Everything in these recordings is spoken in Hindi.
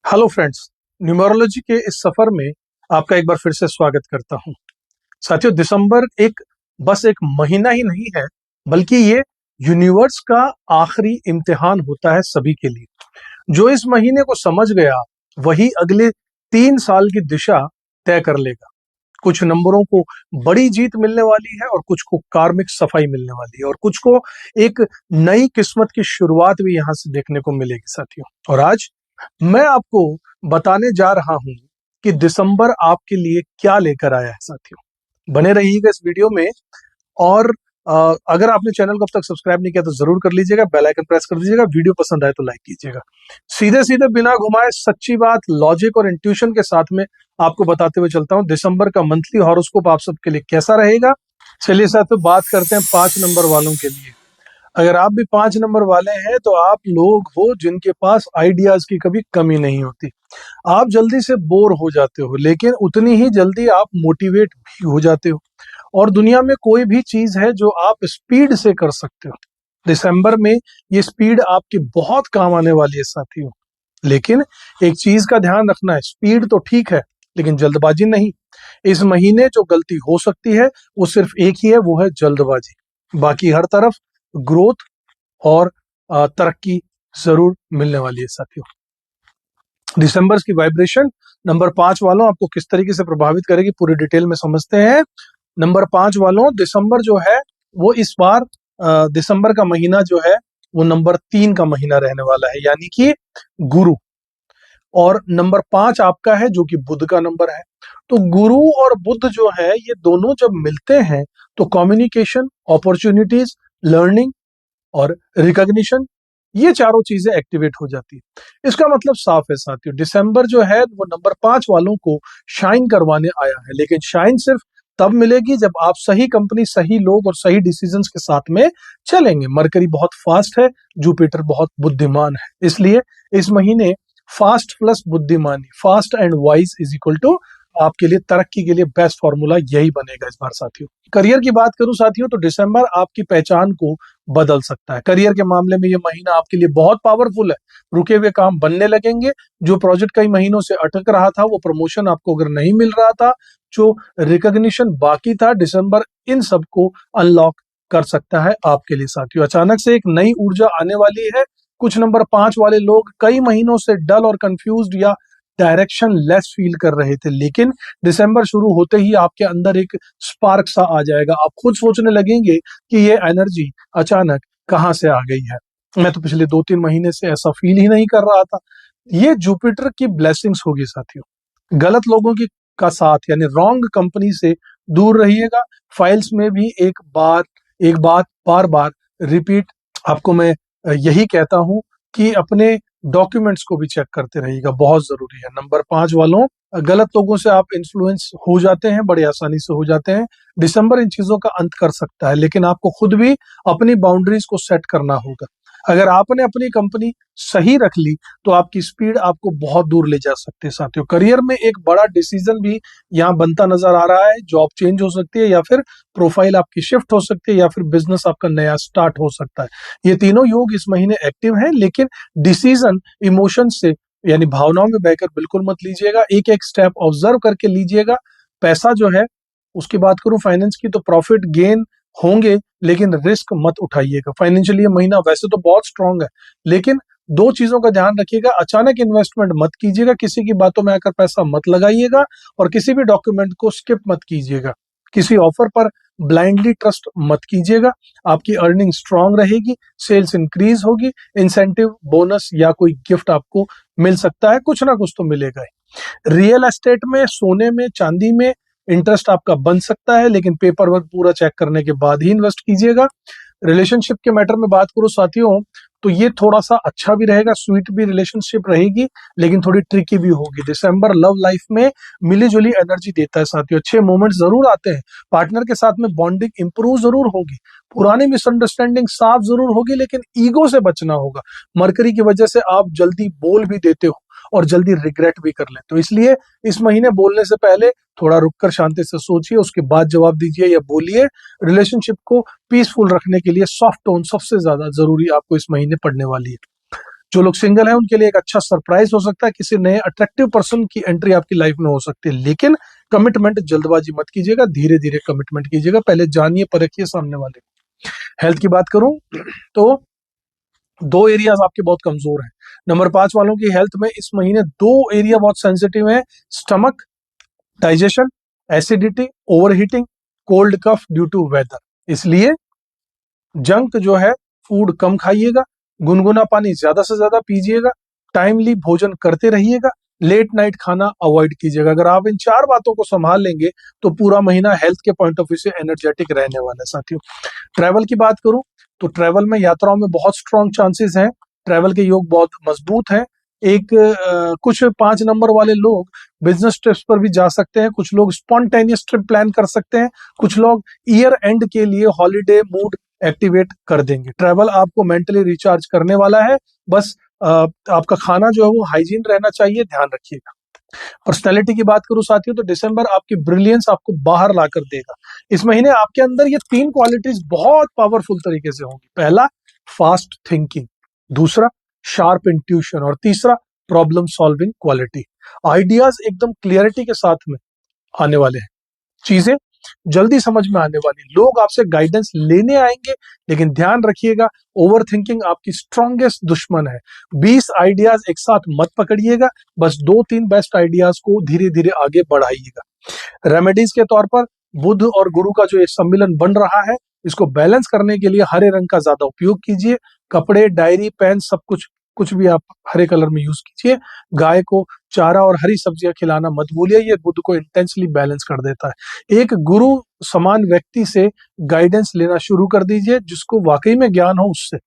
हेलो फ्रेंड्स, न्यूमरोलॉजी के इस सफर में आपका एक बार फिर से स्वागत करता हूं। साथियों, दिसंबर बस एक महीना ही नहीं है, बल्कि ये यूनिवर्स का आखिरी इम्तिहान होता है सभी के लिए। जो इस महीने को समझ गया वही अगले 3 साल की दिशा तय कर लेगा। कुछ नंबरों को बड़ी जीत मिलने वाली है और कुछ को कार्मिक सफाई मिलने वाली है और कुछ को एक नई किस्मत की शुरुआत भी यहां से देखने को मिलेगी साथियों। और आज मैं आपको बताने जा रहा हूं कि दिसंबर आपके लिए क्या लेकर आया है साथियों। बने रहिएगा इस वीडियो में। और अगर आपने चैनल को अब तक सब्सक्राइब नहीं किया तो जरूर कर लीजिएगा, बेल आइकन प्रेस कर दीजिएगा, वीडियो पसंद आए तो लाइक कीजिएगा। सीधे सीधे बिना घुमाए सच्ची बात, लॉजिक और इंट्यूशन के साथ में आपको बताते हुए चलता हूं दिसंबर का मंथली हॉरोस्कोप आप सबके लिए कैसा रहेगा। चलिए साथियों, बात करते हैं 5 नंबर वालों के लिए। अगर आप भी 5 नंबर वाले हैं तो आप लोग हो जिनके पास आइडियाज की कभी कमी नहीं होती। आप जल्दी से बोर हो जाते हो, लेकिन उतनी ही जल्दी आप मोटिवेट भी हो जाते हो। और दुनिया में कोई भी चीज है जो आप स्पीड से कर सकते हो, दिसंबर में ये स्पीड आपकी बहुत काम आने वाली है साथियों। लेकिन एक चीज का ध्यान रखना है, स्पीड तो ठीक है लेकिन जल्दबाजी नहीं। इस महीने जो गलती हो सकती है वो सिर्फ एक ही है, वो है जल्दबाजी। बाकी हर तरफ ग्रोथ और तरक्की जरूर मिलने वाली है साथियों। दिसंबर की वाइब्रेशन नंबर 5 वालों आपको किस तरीके से प्रभावित करेगी पूरी डिटेल में समझते हैं। नंबर 5 वालों, दिसंबर जो है वो इस बार दिसंबर का महीना जो है वो नंबर 3 का महीना रहने वाला है, यानी कि गुरु। और नंबर 5 आपका है जो कि बुध का नंबर है। तो गुरु और बुध जो है ये दोनों जब मिलते हैं तो कम्युनिकेशन, अपॉर्चुनिटीज, लर्निंग और रिकॉग्निशन, ये चारों चीजें एक्टिवेट हो जाती है। इसका मतलब साफ है साथियों, दिसंबर जो है वो नंबर 5 वालों को शाइन करवाने आया है। लेकिन शाइन सिर्फ तब मिलेगी जब आप सही कंपनी, सही लोग और सही डिसीजंस के साथ में चलेंगे। मरकरी बहुत फास्ट है, जुपिटर बहुत बुद्धिमान है, इसलिए इस महीने फास्ट प्लस बुद्धिमानी, fast and wise is equal to आपके लिए तरक्की के लिए बेस्ट फॉर्मूला यही बनेगा इस बार साथियों। करियर की बात करूं साथियों तो दिसंबर आपकी पहचान को बदल सकता है। करियर के मामले में ये महीना आपके लिए बहुत पावरफुल है। रुके हुए काम बनने लगेंगे। जो प्रोजेक्ट कई महीनों से अटक रहा था, वो प्रमोशन आपको अगर नहीं मिल रहा था, जो रिकॉग्निशन बाकी था, दिसंबर इन सबको अनलॉक कर सकता है आपके लिए साथियों। अचानक से एक नई ऊर्जा आने वाली है। कुछ नंबर 5 वाले लोग कई महीनों से डल और कंफ्यूज्ड या डायरेक्शन लेस फील कर रहे थे, लेकिन दिसंबर शुरू होते ही आपके अंदर एक स्पार्क सा आ जाएगा। आप खुद सोचने लगेंगे कि ये एनर्जी अचानक कहाँ से आ गई है, मैं तो पिछले 2-3 महीने से ऐसा फील ही नहीं कर रहा था। ये जुपिटर की ब्लेसिंग्स होगी साथियों। गलत लोगों की का साथ यानी रॉन्ग कंपनी से दूर रहिएगा। फाइल्स में भी एक बात बार बार रिपीट आपको मैं यही कहता हूं कि अपने डॉक्यूमेंट्स को भी चेक करते रहिएगा, बहुत जरूरी है। नंबर 5 वालों, गलत लोगों से आप इन्फ्लुएंस हो जाते हैं, बड़े आसानी से हो जाते हैं। दिसंबर इन चीजों का अंत कर सकता है, लेकिन आपको खुद भी अपनी बाउंड्रीज को सेट करना होगा। अगर आपने अपनी कंपनी सही रख ली तो आपकी स्पीड आपको बहुत दूर ले जा सकती है साथियों। करियर में एक बड़ा डिसीजन भी यहाँ बनता नजर आ रहा है। जॉब चेंज हो सकती है, या फिर प्रोफाइल आपकी शिफ्ट हो सकती है, या फिर बिजनेस आपका नया स्टार्ट हो सकता है। ये तीनों योग इस महीने एक्टिव हैं, लेकिन डिसीजन इमोशन से यानी भावनाओं में बहकर बिल्कुल मत लीजिएगा। एक एक स्टेप ऑब्जर्व करके लीजिएगा। पैसा जो है, उसकी बात करूं फाइनेंस की, तो प्रॉफिट गेन होंगे, लेकिन रिस्क मत उठाइएगा। फाइनेंशियली ये महीना वैसे तो बहुत स्ट्रांग है, लेकिन 2 चीजों का ध्यान रखिएगा। अचानक इन्वेस्टमेंट मत कीजिएगा, किसी की बातों में आकर पैसा मत लगाइएगा, और किसी भी डॉक्यूमेंट को स्किप मत कीजिएगा। किसी ऑफर पर ब्लाइंडली ट्रस्ट मत कीजिएगा। आपकी अर्निंग स्ट्रांग रहेगी, सेल्स इंक्रीज होगी, इंसेंटिव, बोनस या कोई गिफ्ट आपको मिल सकता है, कुछ ना कुछ तो मिलेगा ही। रियल एस्टेट में, सोने में, चांदी में इंटरेस्ट आपका बन सकता है, लेकिन पेपर वर्क पूरा चेक करने के बाद ही इन्वेस्ट कीजिएगा। रिलेशनशिप के मैटर में बात करूं साथियों तो ये थोड़ा सा अच्छा भी रहेगा, स्वीट भी रिलेशनशिप रहेगी, लेकिन थोड़ी ट्रिकी भी होगी। दिसंबर लव लाइफ में मिली जुली एनर्जी देता है साथियों। अच्छे मोमेंट जरूर आते हैं, पार्टनर के साथ में बॉन्डिंग इंप्रूव जरूर होगी, पुरानी मिसअंडरस्टैंडिंग साफ जरूर होगी, लेकिन ईगो से बचना होगा। मरकरी की वजह से आप जल्दी बोल भी देते हो और जल्दी रिग्रेट भी कर लेते हो, इसलिए इस महीने बोलने से पहले थोड़ा रुककर शांति से सोचिए, उसके बाद जवाब दीजिए या बोलिए। रिलेशनशिप को पीसफुल रखने के लिए सॉफ्ट टोन सबसे ज्यादा जरूरी आपको इस महीने पड़ने वाली है। जो लोग सिंगल हैं उनके लिए एक अच्छा सरप्राइज हो सकता है, किसी नए अट्रैक्टिव पर्सन की एंट्री आपकी लाइफ में हो सकती है। लेकिन कमिटमेंट जल्दबाजी मत कीजिएगा, धीरे धीरे कमिटमेंट कीजिएगा, पहले जानिए परखिए सामने वाले। हेल्थ की बात करूं तो दो एरियाज आपके बहुत कमजोर हैं। नंबर 5 वालों की हेल्थ में इस महीने दो एरिया बहुत सेंसिटिव है, stomach, digestion, acidity, overheating, cold cough due to weather. इसलिए जंक जो है फूड कम खाइएगा, गुनगुना पानी ज्यादा से ज्यादा पीजिएगा, टाइमली भोजन करते रहिएगा, लेट नाइट खाना अवॉइड कीजिएगा। अगर आप इन 4 बातों को संभाल लेंगे तो पूरा महीना हेल्थ के पॉइंट ऑफ व्यू से एनर्जेटिक रहने वाला है साथियों। ट्रैवल की बात करूं तो ट्रैवल में यात्राओं में बहुत स्ट्रॉन्ग चांसेस हैं, ट्रैवल के योग बहुत मजबूत हैं। कुछ 5 नंबर वाले लोग बिजनेस ट्रिप्स पर भी जा सकते हैं, कुछ लोग स्पॉन्टेनियस ट्रिप प्लान कर सकते हैं, कुछ लोग ईयर एंड के लिए हॉलीडे मूड एक्टिवेट कर देंगे। ट्रैवल आपको मेंटली रिचार्ज करने वाला है, बस आपका खाना जो है वो हाइजीन रहना चाहिए, ध्यान रखिएगा। पर्सनैलिटी की बात करूं साथियों तो दिसंबर आपकी ब्रिलियंस आपको बाहर लाकर देगा। इस महीने आपके अंदर ये 3 क्वालिटीज बहुत पावरफुल तरीके से होंगी। पहला, फास्ट थिंकिंग, दूसरा, शार्प इंट्यूशन, और तीसरा, प्रॉब्लम सॉल्विंग क्वालिटी। आइडियाज एकदम क्लियरिटी के साथ में आने वाले हैं, चीजें जल्दी समझ में आने वाली, लोग आपसे गाइडेंस लेने आएंगे, लेकिन ध्यान रखिएगा ओवर थिंकिंग आपकी स्ट्रॉन्गेस्ट दुश्मन है। 20 आइडियाज एक साथ मत पकड़िएगा, बस 2-3 बेस्ट आइडियाज को धीरे धीरे आगे बढ़ाइएगा। रेमेडीज के तौर पर बुध और गुरु का जो ये सम्मिलन बन रहा है, इसको बैलेंस करने के लिए हरे रंग का ज्यादा उपयोग कीजिए। कपड़े, डायरी, पेन, सब कुछ भी आप हरे कलर में यूज कीजिए। गाय को चारा और हरी सब्जियां खिलाना मत भूलिए, ये बुध को इंटेंसली बैलेंस कर देता है। एक गुरु समान व्यक्ति से गाइडेंस लेना शुरू कर दीजिए, जिसको वाकई में ज्ञान हो उससे।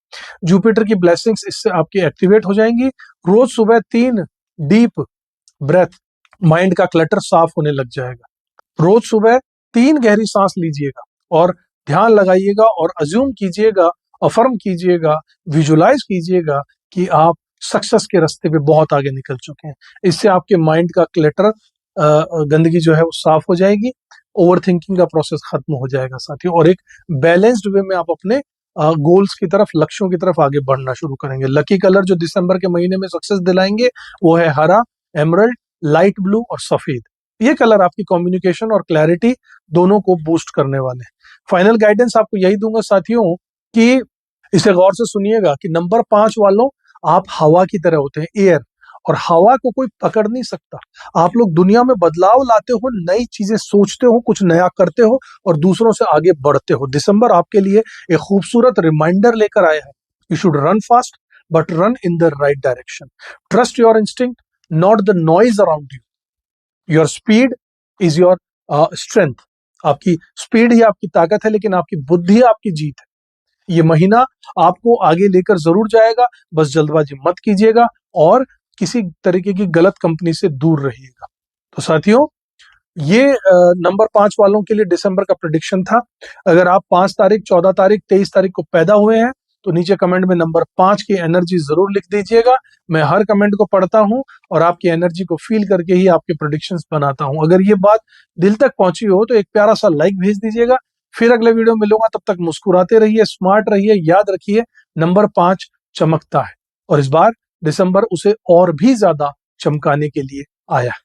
जुपिटर की ब्लेसिंग्स इससे आपकी एक्टिवेट हो जाएंगी। रोज सुबह 3 डीप ब्रेथ, माइंड का क्लटर साफ होने लग जाएगा। रोज सुबह 3 गहरी सांस लीजिएगा और ध्यान लगाइएगा और अज्यूम कीजिएगा, अफर्म कीजिएगा, विजुलाइज कीजिएगा कि आप सक्सेस के रास्ते पे बहुत आगे निकल चुके हैं। इससे आपके माइंड का क्लटर, गंदगी जो है वो साफ हो जाएगी, ओवर थिंकिंग का प्रोसेस खत्म हो जाएगा साथियों, और एक बैलेंस्ड वे में आप अपने गोल्स की तरफ, लक्ष्यों की तरफ आगे बढ़ना शुरू करेंगे। लकी कलर जो दिसंबर के महीने में सक्सेस दिलाएंगे वो है हरा, एमरल्ड, लाइट ब्लू और सफेद। ये कलर आपकी कम्युनिकेशन और क्लैरिटी दोनों को बूस्ट करने वाले हैं। फाइनल गाइडेंस आपको यही दूंगा साथियों कि इसे गौर से सुनिएगा कि नंबर 5 वालों, आप हवा की तरह होते हैं, एयर, और हवा को कोई पकड़ नहीं सकता। आप लोग दुनिया में बदलाव लाते हो, नई चीजें सोचते हो, कुछ नया करते हो और दूसरों से आगे बढ़ते हो। दिसंबर आपके लिए एक खूबसूरत रिमाइंडर लेकर आया है। You should run fast but run in the right direction. Trust your instinct, not the noise around you. Your speed is your strength. आपकी स्पीड ही आपकी ताकत है, लेकिन आपकी बुद्धि आपकी जीत है। ये महीना आपको आगे लेकर जरूर जाएगा, बस जल्दबाजी मत कीजिएगा और किसी तरीके की गलत कंपनी से दूर रहिएगा। तो साथियों, ये नंबर 5 वालों के लिए दिसंबर का प्रेडिक्शन था। अगर आप 5 तारीख, 14 तारीख, 23 तारीख को पैदा हुए हैं तो नीचे कमेंट में नंबर 5 की एनर्जी जरूर लिख दीजिएगा। मैं हर कमेंट को पढ़ता हूं और आपकी एनर्जी को फील करके ही आपके प्रेडिक्शंस बनाता हूं। अगर ये बात दिल तक पहुंची हो तो एक प्यारा सा लाइक भेज दीजिएगा। फिर अगले वीडियो में मिलूंगा, तब तक मुस्कुराते रहिए, स्मार्ट रहिए। याद रखिए, नंबर 5 चमकता है और इस बार दिसंबर उसे और भी ज्यादा चमकाने के लिए आया है।